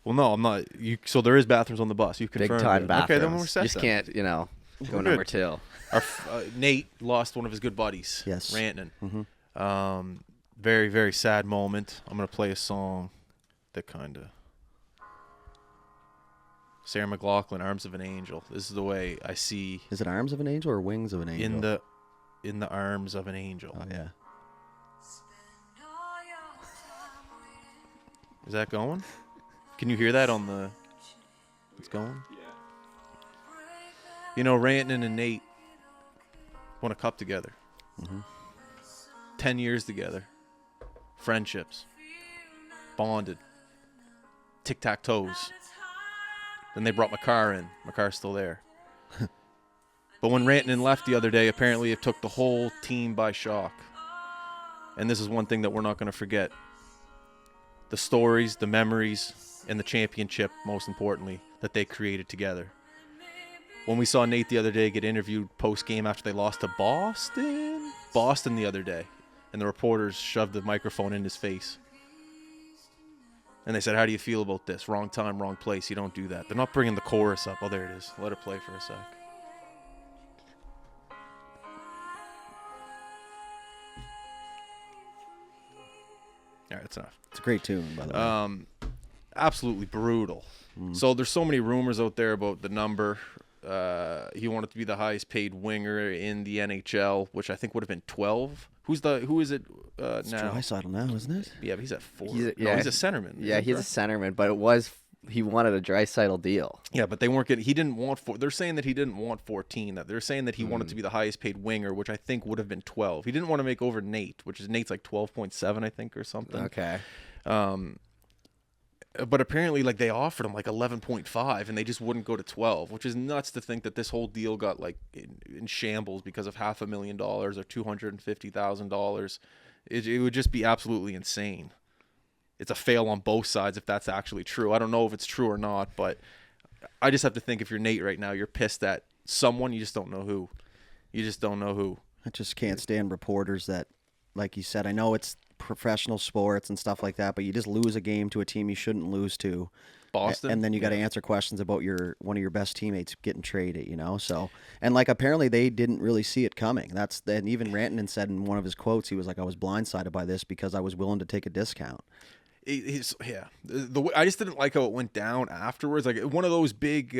Well, no, I'm not. So there is bathrooms on the bus. You confirmed Big time it. bathrooms. Okay, then we're set. You just then. can't, go We're number good. 2. Nate lost one of his good buddies. Yes. Rantanen. Mm-hmm. Very, very sad moment. I'm going to play a song that kind of... Sarah McLachlan, Arms of an Angel. This is the way I see... Is it Arms of an Angel or Wings of an Angel? In the arms of an angel. Oh, yeah. Is that going? Can you hear that on the... It's going? Yeah. You know, Rantanen and Nate won a cup together. 10 years together. Friendships. Bonded. Tic-tac-toes. Then they brought Makar in. Makar's still there. But when Rantanen left the other day, apparently it took the whole team by shock. And this is one thing that we're not going to forget. The stories, the memories, and the championship, most importantly, that they created together. When we saw Nate the other day get interviewed post-game after they lost to Boston the other day, and the reporters shoved the microphone in his face. And they said, how do you feel about this? Wrong time, wrong place. You don't do that. They're not bringing the chorus up. Oh, there it is. Let it play for a sec. All right, that's enough. It's a great tune, by the way. Absolutely brutal. So there's so many rumors out there about the number. He wanted to be the highest paid winger in the NHL, which I think would have been 12. Who is it It's now? Draisaitl now, isn't it? Yeah, but he's at 4. He's a centerman. Yeah, he's a centerman, but he wanted a Draisaitl deal. Yeah, but they weren't getting. He didn't want 4. They're saying that he didn't want 14. That they're saying that he wanted to be the highest paid winger, which I think would have been 12. He didn't want to make over Nate, which is Nate's like 12.7, I think, or something. Okay. But apparently, like, they offered him like 11.5, and they just wouldn't go to 12, which is nuts to think that this whole deal got like in shambles because of $500,000 or $250,000. It would just be absolutely insane. It's a fail on both sides if that's actually true. I don't know if it's true or not, but I just have to think if you're Nate right now, you're pissed at someone, you just don't know who. You just don't know who. I just can't stand reporters that, like you said, I know it's professional sports and stuff like that, but you just lose a game to a team you shouldn't lose to. Boston. And then you got to answer questions about one of your best teammates getting traded, So, and like apparently they didn't really see it coming. And even Rantanen said in one of his quotes, he was like, I was blindsided by this because I was willing to take a discount. I just didn't like how it went down afterwards. Like one of those big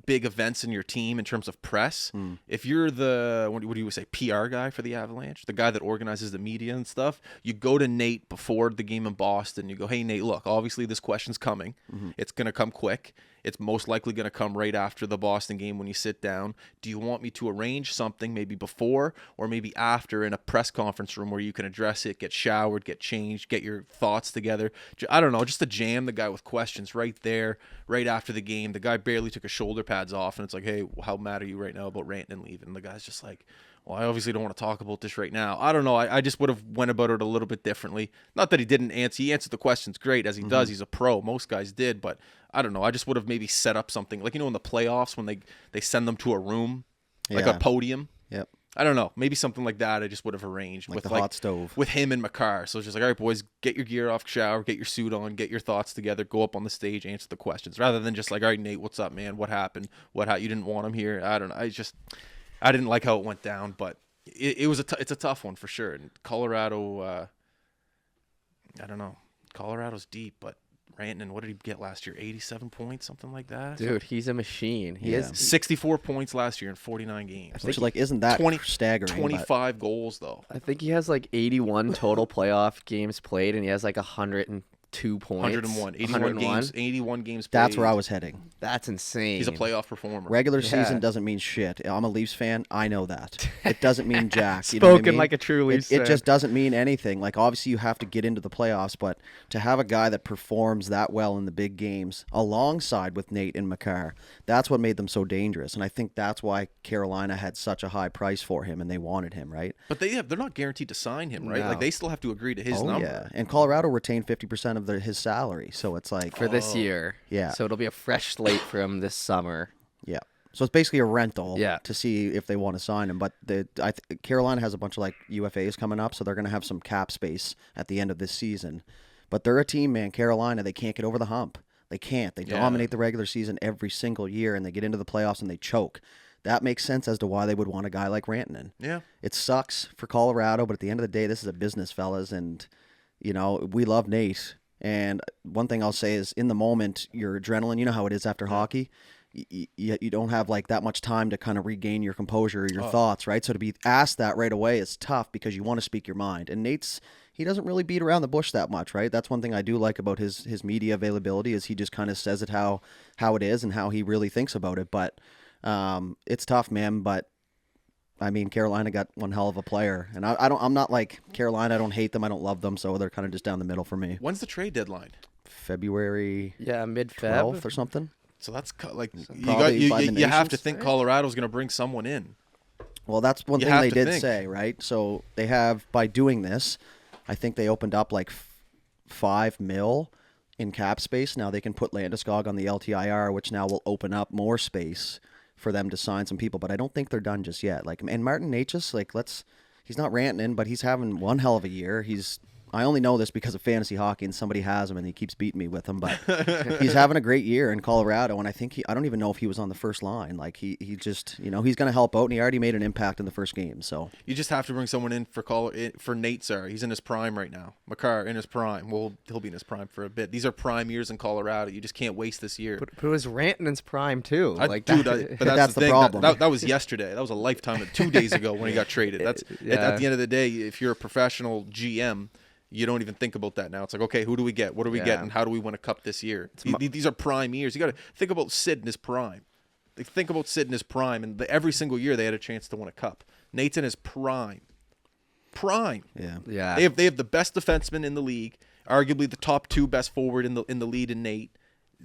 events in your team in terms of press. If you're the what do you say, PR guy for the Avalanche, the guy that organizes the media and stuff, you go to Nate before the game in Boston. You go, hey Nate, look, obviously this question's coming. It's gonna come quick. It's most likely going to come right after the Boston game when you sit down. Do you want me to arrange something maybe before or maybe after in a press conference room where you can address it, get showered, get changed, get your thoughts together? I don't know, just to jam the guy with questions right there, right after the game. The guy barely took his shoulder pads off, and it's like, hey, how mad are you right now about Rantanen leaving? And the guy's just like, well, I obviously don't want to talk about this right now. I don't know. I just would have went about it a little bit differently. Not that he didn't answer. He answered the questions great, as he does. He's a pro. Most guys did. But I don't know. I just would have maybe set up something. Like, in the playoffs when they send them to a room, like a podium. Yep. I don't know. Maybe something like that I just would have arranged. Like with the hot stove. With him and Makar. So it's just like, all right, boys, get your gear off, shower, get your suit on, get your thoughts together, go up on the stage, answer the questions. Rather than just like, all right, Nate, what's up, man? What happened? You didn't want him here? I don't know. I didn't like how it went down, but it's a tough one for sure. And Colorado, I don't know. Colorado's deep, but Rantanen, what did he get last year? 87 points, something like that? Dude, he's a machine. He is 64 points last year in 49 games. Which, isn't that staggering? 25 goals, though. I think he has 81 total playoff games played, and he has 102 points. 101. 81 games played. That's where I was heading. That's insane. He's a playoff performer. Regular season doesn't mean shit. I'm a Leafs fan. I know that. It doesn't mean jack. Spoken like a true Leafs fan. It just doesn't mean anything. Like, obviously, you have to get into the playoffs, but to have a guy that performs that well in the big games alongside with Nate and Makar, that's what made them so dangerous. And I think that's why Carolina had such a high price for him, and they wanted him, right? But they're not guaranteed to sign him, right? No. Like, they still have to agree to his number. Yeah. And Colorado retained 50% of his salary, so it's like for this year. Yeah. So it'll be a fresh slate for him this summer. Yeah. So it's basically a rental Yeah. to see if they want to sign him. But Carolina has a bunch of UFAs coming up, so they're going to have some cap space at the end of this season. But they're a team, man. Carolina, they can't get over the hump. They can't. They dominate the regular season every single year, and they get into the playoffs and they choke. That makes sense as to why they would want a guy like Rantanen. Yeah. It sucks for Colorado, but at the end of the day, this is a business, fellas, and we love Nate. And one thing I'll say is, in the moment, your adrenaline, you know how it is after hockey. You don't have like that much time to kind of regain your composure or your thoughts, right? So to be asked that right away is tough because you want to speak your mind. And he doesn't really beat around the bush that much, right? That's one thing I do like about his media availability is he just kind of says it how it is and how he really thinks about it. But it's tough, man. But I mean, Carolina got one hell of a player, and I'm not like Carolina. I don't hate them. I don't love them. So they're kind of just down the middle for me. When's the trade deadline? February mid-Feb 12th or something. So that's like probably by the you have to nations, think right? Colorado's going to bring someone in. Well, that's one You thing have they to did think. say, right? So they have, by doing this, I think they opened up like $5 million in cap space. Now they can put Landeskog on the LTIR, which now will open up more space for them to sign some people. But I don't think they're done just yet. Like, and Martin Necas, he's not Rantanen, but he's having one hell of a year. I only know this because of fantasy hockey, and somebody has him, and he keeps beating me with him. But he's having a great year in Colorado, and I think I don't even know if he was on the first line. Like he just, he's going to help out, and he already made an impact in the first game. So You just have to bring someone in for Nate. Sorry, he's in his prime right now. Makar in his prime. Well, he'll be in his prime for a bit. These are prime years in Colorado. You just can't waste this year. But it was Rantanen's prime too. But that's the thing. problem. That was yesterday. That was a lifetime. 2 days ago when he got traded. That's at the end of the day. If you're a professional GM, you don't even think about that now. It's like, okay, who do we get? What do we get? And how do we win a cup this year? These are prime years. You got to think about Sid in his prime. Think about Sid in his prime, and every single year they had a chance to win a cup. Nate's in his prime. Yeah. They have the best defenseman in the league, arguably the top 2 best forward in the lead in Nate.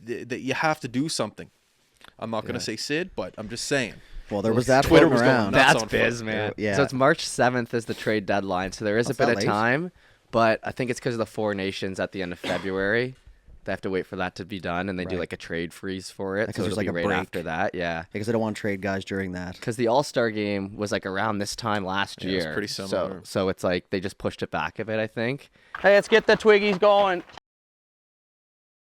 That you have to do something. I'm not going to say Sid, but I'm just saying. Well, there was that Twitter floating was going around. nuts That's on biz, foot. man. Yeah. So it's March 7th is the trade deadline. So there is a That's bit not of late. time, but I think it's because of the Four Nations at the end of February. They have to wait for that to be done, and they do Right. like a trade freeze for it. Because So there's it'll like be a right break. after that. Yeah. Because they don't want to trade guys during that. Because the All-Star game was like around this time last Yeah, it was year. pretty similar. So it's like they just pushed it back a bit, I think. Hey, let's get the Twiggies going.